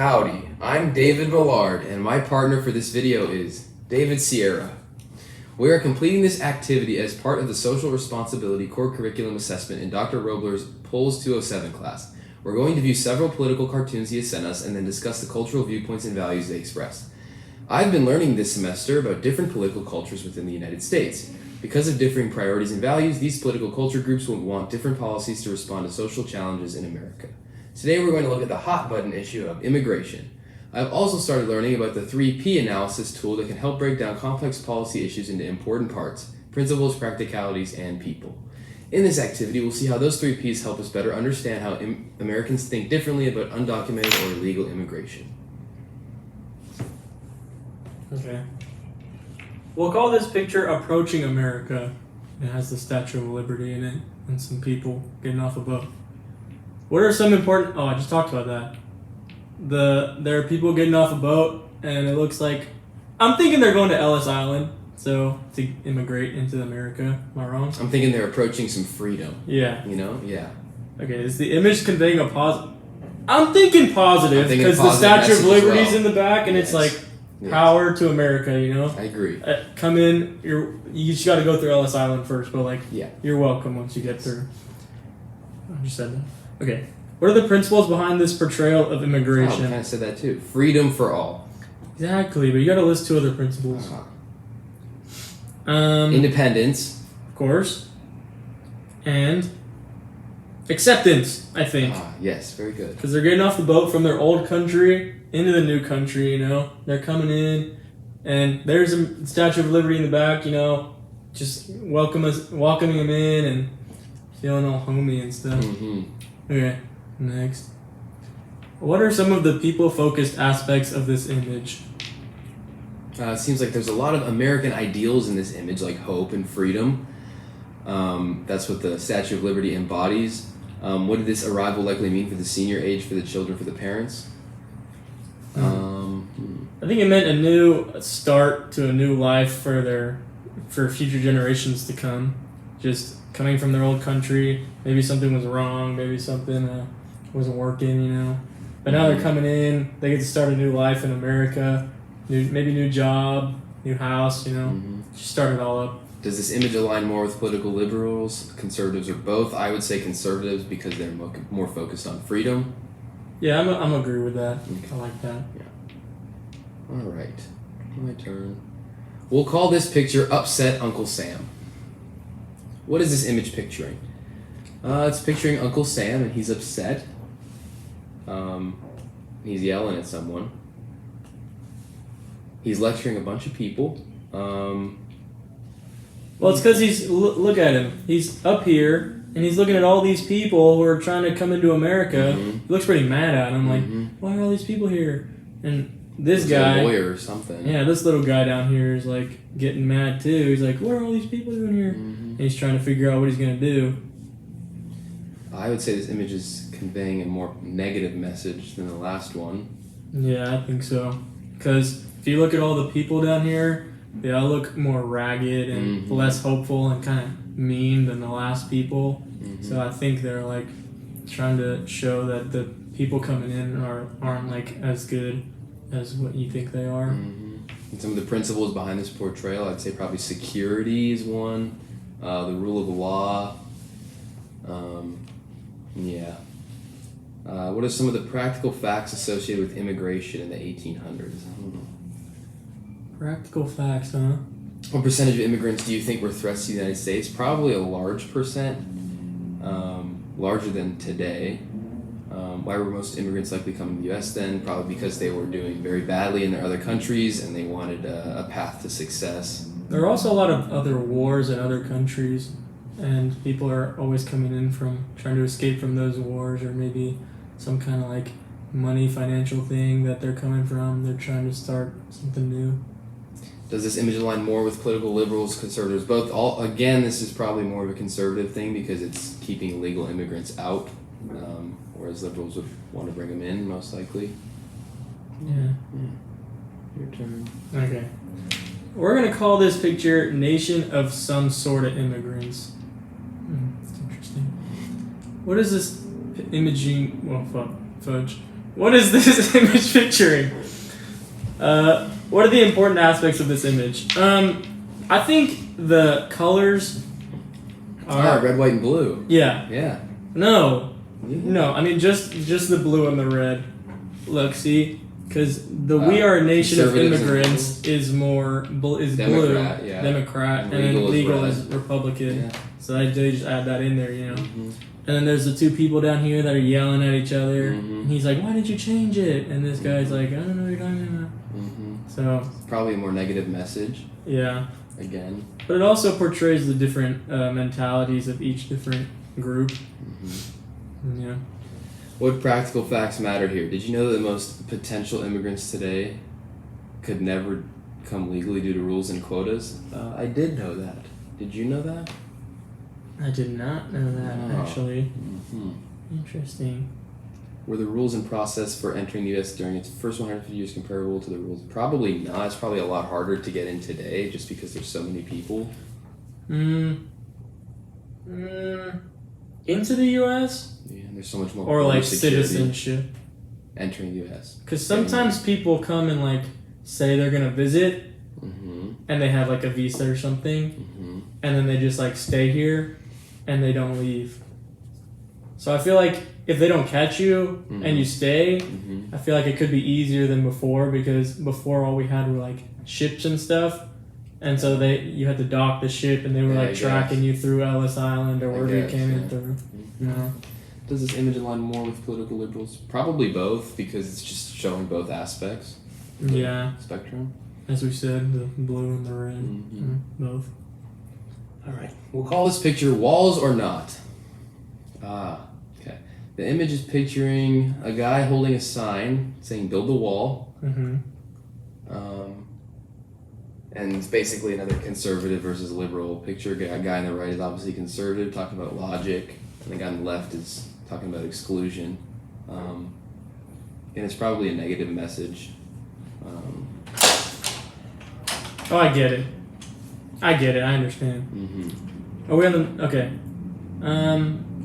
Howdy, I'm David Villard, and my partner for this video is David Sierra. We are completing this activity as part of the Social Responsibility Core Curriculum Assessment in Dr. Robler's Polls 207 class. We're going to view several political cartoons he has sent us and then discuss the cultural viewpoints and values they express. I've been learning this semester about different political cultures within the United States. Because of differing priorities and values, these political culture groups will want different policies to respond to social challenges in America. Today we're going to look at the hot button issue of immigration. I've also started learning about the 3P analysis tool that can help break down complex policy issues into important parts: principles, practicalities, and people. In this activity, we'll see how those 3Ps help us better understand how Americans think differently about undocumented or illegal immigration. Okay. We'll call this picture Approaching America. It has the Statue of Liberty in it and some people getting off a boat. What are some important... Oh, I just talked about that. There are people getting off a boat, and it looks like... I'm thinking they're going to Ellis Island, so to immigrate into America. Am I wrong? I'm thinking they're approaching some freedom. Yeah. You know? Yeah. Okay, is the image conveying a positive... I'm thinking positive, because the Statue of Liberty's in the back, and it's like... Power to America, you know? I agree. Come in, you just got to go through Ellis Island first, but you're welcome once you get through. I just said that. Okay. What are the principles behind this portrayal of immigration? I kind of said that too. Freedom for all. Exactly, but you got to list two other principles. Independence. Of course. And acceptance, I think. Yes, very good. Because they're getting off the boat from their old country into the new country, you know. They're coming in, and there's a Statue of Liberty in the back, you know, just welcoming them in and feeling all homey and stuff. Mm-hmm. Okay, next. What are some of the people-focused aspects of this image? It seems like there's a lot of American ideals in this image, like hope and freedom. That's what the Statue of Liberty embodies. What did this arrival likely mean for the senior age, for the children, for the parents? I think it meant a new start to a new life for future generations to come. Just coming from their old country, maybe something was wrong, maybe something wasn't working, you know. But now they're coming in, they get to start a new life in America, maybe new job, new house, you know. Just start it all up. Does this image align more with political liberals, conservatives, or both? I would say conservatives because they're more focused on freedom. Yeah, I'm agree with that. Okay. I like that. Yeah. All right, my turn. We'll call this picture Upset Uncle Sam. What is this image picturing? It's picturing Uncle Sam, and he's upset. He's yelling at someone. He's lecturing a bunch of people. Well, it's because look at him. He's up here, and he's looking at all these people who are trying to come into America. He looks pretty mad at them. Like, why are all these people here? And this guy, a lawyer or something. Yeah, this little guy down here is like getting mad too. He's like, what are all these people doing here? And he's trying to figure out what he's gonna do. I would say this image is conveying a more negative message than the last one. Yeah, I think so. Because if you look at all the people down here, they all look more ragged and less hopeful and kind of mean than the last people. So I think they're like trying to show that the people coming in aren't like as good as what you think they are. And some of the principles behind this portrayal, I'd say probably security is one, the rule of law. What are some of the practical facts associated with immigration in the 1800s? Practical facts, huh? What percentage of immigrants do you think were threats to the United States? Probably a large percent, larger than today. Why were most immigrants likely coming to the U.S. then? Probably because they were doing very badly in their other countries and they wanted a path to success. There are also a lot of other wars in other countries, and people are always coming in from trying to escape from those wars, or maybe some kind of like financial thing that they're coming from. They're trying to start something new. Does this image align more with political liberals, conservatives, both? Again, this is probably more of a conservative thing because it's keeping illegal immigrants out, whereas liberals would want to bring them in, most likely. Yeah. Your turn. Okay. We're going to call this picture Nation of Some Sort of Immigrants. That's interesting. What is this imaging... Well, fudge. What is this image picturing? What are the important aspects of this image? I think the colors are red, white, and blue. Yeah. Yeah. No. Yeah. No. I mean just the blue and the red. Look, see, because the "We Are a Nation of Conservatives and Immigrants" is more is Democrat, blue, yeah. Democrat, and And then legal red. is Republican. Yeah. So they just add that in there, you know. Mm-hmm. And then there's the two people down here that are yelling at each other. Mhm. And he's like, "Why did you change it?" And this guy's like, "I don't know what you're talking about." Mm-hmm. So Probably a more negative message yeah, again. but it also portrays the different mentalities of each different group. Mm-hmm. And, yeah. What practical facts matter here? Did you know that most potential immigrants today could never come legally due to rules and quotas? I did know that. Did you know that? I did not know that Oh. actually. Mm-hmm. Interesting. Were the rules and process for entering the U.S. during its first 150 years comparable to the rules? Probably not. It's probably a lot harder to get in today just because there's so many people. Into the U.S. Yeah, and there's so much more or border like security citizenship? entering the U.S. Because sometimes people come and like say they're gonna visit, Mm-hmm. and they have like a visa or something, Mm-hmm. and then they just like stay here, and they don't leave. So I feel like if they don't catch you Mhm. and you stay, Mm-hmm. I feel like it could be easier than before, because before all we had were like ships and stuff, and so you had to dock the ship and they were Yeah, I like tracking you through Ellis Island or I wherever you guess, came in yeah. through. You know? Does this image align more with political liberals? Probably both, because it's just showing both aspects of the Yeah, spectrum. as we said, the blue and the red, Mhm. both. All right. We'll call this picture walls or not. Okay. The image is picturing a guy holding a sign saying "Build a wall," Mm-hmm. and it's basically another conservative versus liberal picture. A guy on the right is obviously conservative, talking about logic, and the guy on the left is talking about exclusion. And it's probably a negative message. Oh, I get it. I understand. Mm-hmm. Are we on the okay?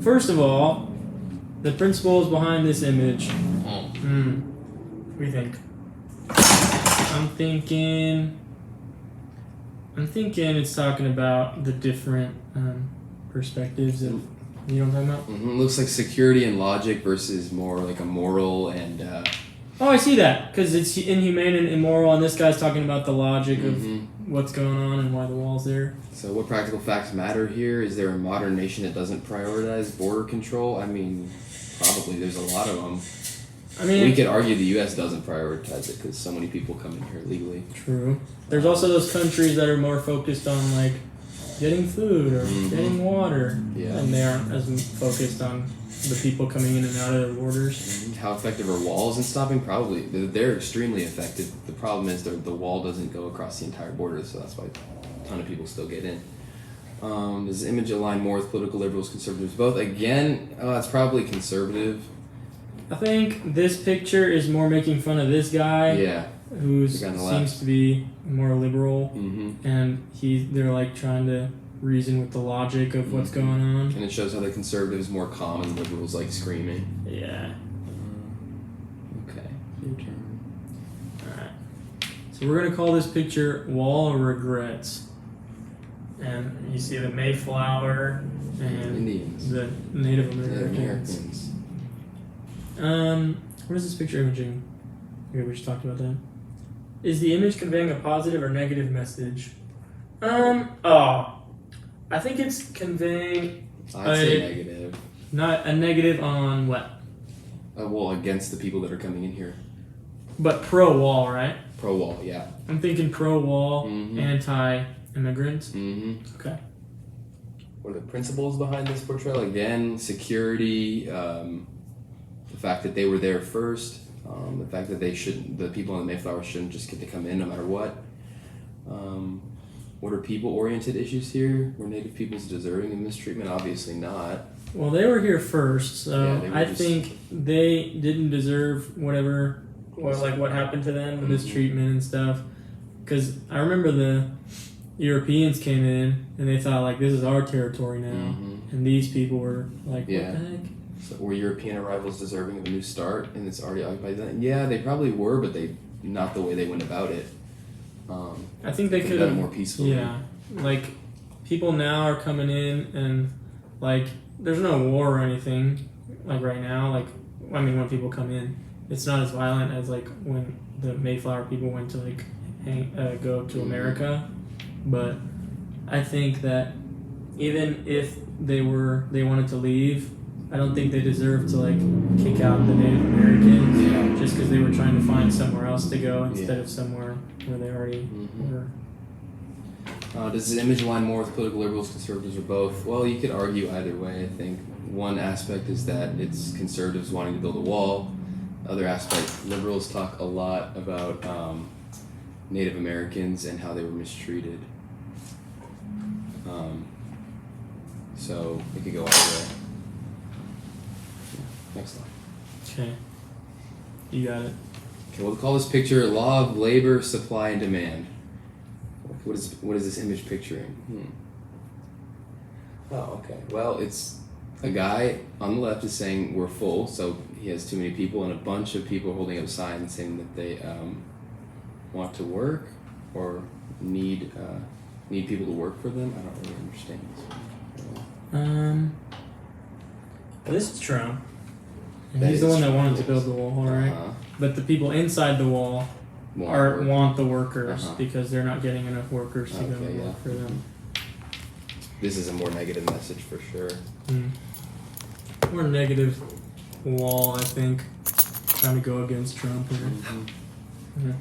First of all, the principles behind this image. What do you think? I'm thinking it's talking about the different perspectives of. You know what I'm talking about? Mm-hmm. Looks like security and logic versus more like a moral and. Oh, I see that, because it's inhumane and immoral, and this guy's talking about the logic of Mhm. what's going on and why the wall's there. So, what practical facts matter here? Is there a modern nation that doesn't prioritize border control? I mean, probably. There's a lot of them. I mean, We could argue the U.S. doesn't prioritize it because so many people come in here legally. true. There's also those countries that are more focused on like getting food or Mhm. getting water, Yeah. and they aren't as focused on the people coming in and out of their borders. How effective are walls in stopping? Probably. They're extremely effective. The problem is the wall doesn't go across the entire border, so that's why a ton of people still get in. Does the image align more with political liberals, conservatives, both? Again, it's probably conservative. I think this picture is more making fun of this guy, Yeah. who The guy on the left. seems to be more liberal, Mm-hmm. and they're like trying to reason with the logic of what's going on. And it shows how the conservatives more calm and liberals like screaming. Yeah. Okay. Your turn. Alright. So we're gonna call this picture "Wall of Regrets," and you see the Mayflower and Indians. the Native Native Americans. Americans. What is this picture imaging? Okay, we just talked about that. Is the image conveying a positive or negative message? I think it's conveying I'd say negative. not a negative on what, Well, against the people that are coming in here. but pro-wall, right? Pro wall, yeah. I'm thinking pro-wall, Mhm. anti-immigrants. Mm-hmm. Okay. What are the principles behind this portrayal? Again, security, the fact that they were there first, the fact that the people in the Mayflower shouldn't just get to come in no matter what. What are people-oriented issues here? Were Native peoples deserving of mistreatment? Obviously not. Well, they were here first, so Yeah, they were I just- think they didn't deserve whatever, what happened to them, the Mhm. mistreatment and stuff. Because I remember the Europeans came in and they thought like this is our territory now, Mhm. and these people were like, Yeah. what the heck? So were European arrivals deserving of a new start and it's already occupied then? Yeah, they probably were, but they not the way they went about it. I think they Could've could done have it more peacefully. Yeah, like people now are coming in and like there's no war or anything like right now. Like I mean, when people come in, it's not as violent as like when the Mayflower people went to like go to America. But I think that even if they wanted to leave, I don't think they deserve to like kick out the Native Americans just because they were trying to find somewhere else to go instead of somewhere where they already were. Does this image align more with political liberals, conservatives, or both? Well, you could argue either way. I think one aspect is that it's conservatives wanting to build a wall. Other aspect, liberals talk a lot about Native Americans and how they were mistreated. So it could go either way. Next slide. Okay. You got it. Okay, we'll call this picture Law of Labor, Supply, and Demand. What is this image picturing? Oh, okay. Well, it's a guy on the left is saying we're full, so he has too many people, and a bunch of people holding up signs saying that they want to work or need people to work for them. I don't really understand this one. This is Trump. And That he's the is one that Trump, wanted to yes. build the wall, right? But the people inside the wall Work. want the workers Uh-huh. because they're not getting enough workers to go Okay, and yeah. work for them. This is a more negative message for sure. More negative wall, I think, trying to go against Trump here.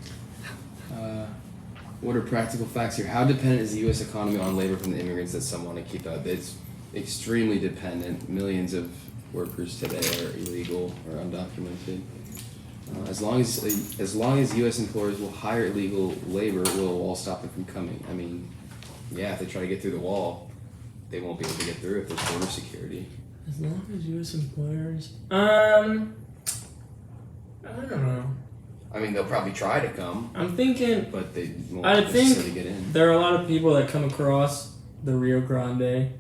What are practical facts here? How dependent is the U.S. economy on labor from the immigrants that some want to keep out? It's extremely dependent. Millions of workers today are illegal or undocumented. As long as U.S. employers will hire illegal labor, will the wall stop them from coming? I mean, yeah, if they try to get through the wall, they won't be able to get through if there's border security. As long as U.S. employers, I don't know. I mean, they'll probably try to come, I'm thinking but they won't I necessarily think get in. there are a lot of people that come across the Rio Grande,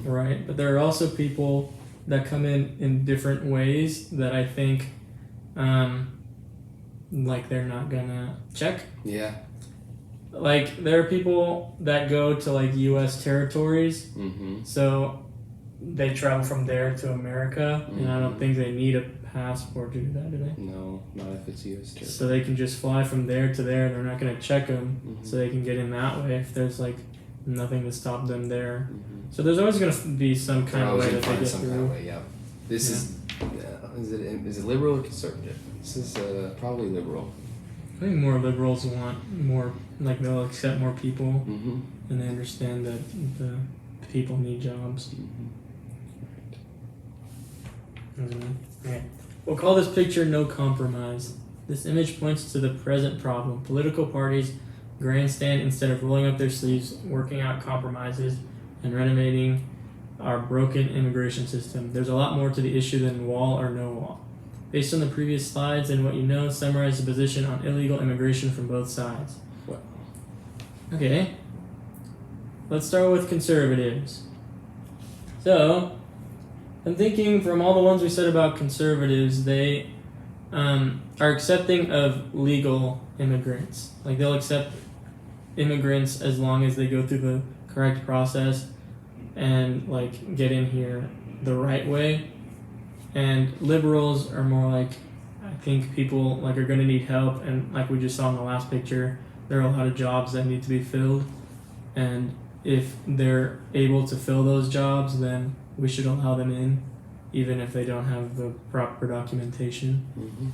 right? But there are also people that come in different ways that I think, like they're not gonna check. Yeah. Like there are people that go to like U.S. territories, so they travel from there to America, and I don't think they need a passport to do that, do they? No, not if it's U.S. territory. So they can just fly from there to there. They're not going to check them, so they can get in that way if there's like nothing to stop them there. So there's always going to be some kind of way that they get some through. kind of way, yeah. This is it liberal or conservative? This is probably liberal. I think more liberals want more, like they'll accept more people, Mm-hmm. and they understand that the people need jobs. Okay. We'll call this picture No Compromise. This image points to the present problem. Political parties grandstand instead of rolling up their sleeves, working out compromises, and renovating our broken immigration system. There's a lot more to the issue than wall or no wall. Based on the previous slides and what you know, summarize the position on illegal immigration from both sides. What? Okay. Let's start with conservatives. So, I'm thinking from all the ones we said about conservatives, they are accepting of legal immigrants. Like they'll accept immigrants as long as they go through the correct process and like get in here the right way. And liberals are more like, I think people like are going to need help, and like we just saw in the last picture, there are a lot of jobs that need to be filled, and if they're able to fill those jobs, then we should allow them in, even if they don't have the proper documentation.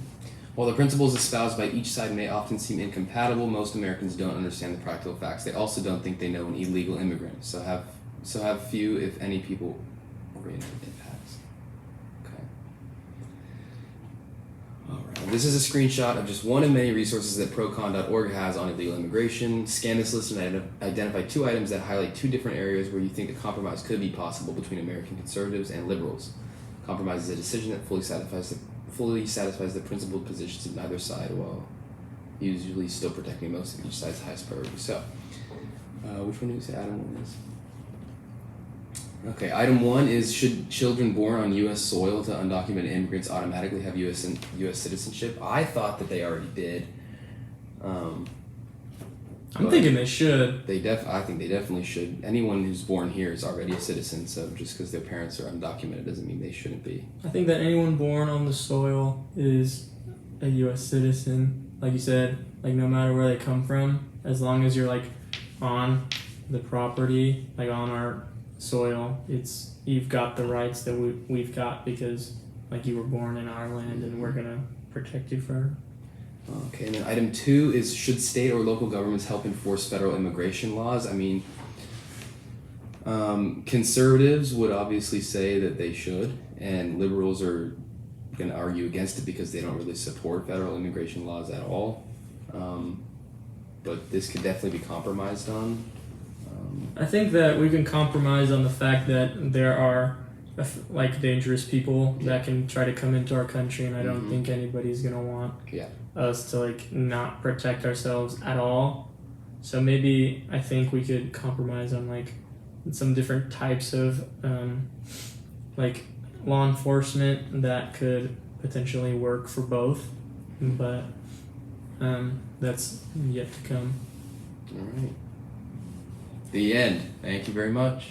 While the principles espoused by each side may often seem incompatible, most Americans don't understand the practical facts. They also don't think they know an illegal immigrant, so have few, if any, people oriented impacts. Okay. All right. This is a screenshot of just one of many resources that procon.org has on illegal immigration. Scan this list and identify 2 items that highlight 2 different areas where you think a compromise could be possible between American conservatives and liberals. Compromise is a decision that fully satisfies the principled positions of neither side, while usually still protecting most of each side's highest priority. So, which one do you say Adam one is? Okay, item 1 is, should children born on U.S. soil to undocumented immigrants automatically have U.S. citizenship? I thought that they already did. I'm But thinking they should. I think they definitely should. Anyone who's born here is already a citizen, so just because their parents are undocumented doesn't mean they shouldn't be. I think that anyone born on the soil is a U.S. citizen. Like you said, like no matter where they come from, as long as you're like on the property, like on our soil, you've got the rights that we've got because like you were born in our land and we're gonna protect you for. Okay, and then item 2 is, should state or local governments help enforce federal immigration laws? I mean, conservatives would obviously say that they should, and liberals are going to argue against it because they don't really support federal immigration laws at all. But this could definitely be compromised on. I think that we can compromise on the fact that there are like dangerous people that can try to come into our country, and I don't think anybody's gonna want us to like not protect ourselves at all. So maybe I think we could compromise on like some different types of like law enforcement that could potentially work for both, but that's yet to come. All right. The end. Thank you very much.